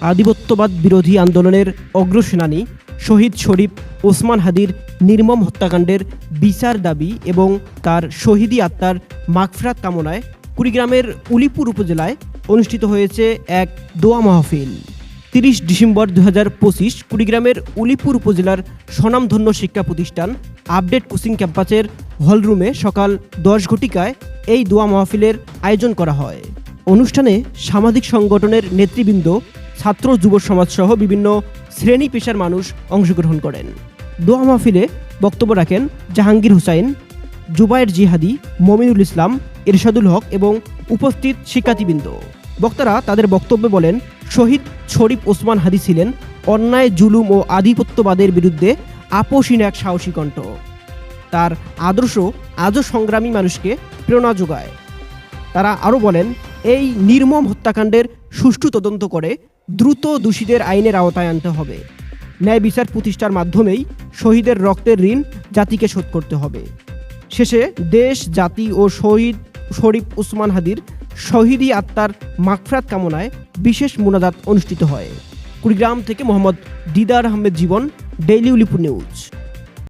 আধিপত্যবাদ বিরোধী আন্দোলনের অগ্রসেনানী শহীদ শরীফ ওসমান হাদির নির্মম হত্যাকাণ্ডের বিচার দাবি এবং তার শহীদি আত্মার মাগফিরাত কামনায় কুড়িগ্রামের উলিপুর উপজেলায় অনুষ্ঠিত হয়েছে এক দোয়া মাহফিল। 30 ডিসেম্বর 2025 কুড়িগ্রামের উলিপুর উপজেলার স্বনামধন্য শিক্ষা প্রতিষ্ঠান আপডেট কোচিং ক্যাম্পাসের হলরুমে সকাল 10 ঘটিকায় এই দোয়া মাহফিলের আয়োজন করা হয়। অনুষ্ঠানে সামাজিক সংগঠনের নেতৃবৃন্দ, ছাত্র যুব সমাজসহ বিভিন্ন শ্রেণী পেশার মানুষ অংশগ্রহণ করেন। দোয়া মাহফিলে বক্তব্য রাখেন জাহাঙ্গীর হুসাইন, জুবায়ের জিহাদি, মমিনুল ইসলাম, ইরশাদুল হক এবং উপস্থিত শিক্ষার্থীবৃন্দ। বক্তারা তাদের বক্তব্যে বলেন, শহীদ শরীফ ওসমান হাদি ছিলেন অন্যায়, জুলুম ও আধিপত্যবাদের বিরুদ্ধে আপোষহীন এক সাহসী কণ্ঠ। তার আদর্শ আজও সংগ্রামী মানুষকে প্রেরণা যোগায়। তারা আরও বলেন, এই নির্মম হত্যাকাণ্ডের সুষ্ঠু তদন্ত করে দ্রুত দোষীদের আইনের আওতায় আনতে হবে। ন্যায় বিচার প্রতিষ্ঠার মাধ্যমেই শহীদের রক্তের ঋণ জাতিকে শোধ করতে হবে। শেষে দেশ, জাতি ও শহীদ শরীফ ওসমান হাদির শহীদি আত্মার মাগফিরাত কামনায় বিশেষ মোনাজাত অনুষ্ঠিত হয়। কুড়িগ্রাম থেকে মোহাম্মদ দিদার আহমেদ জীবন, ডেইলি উলিপুর নিউজ।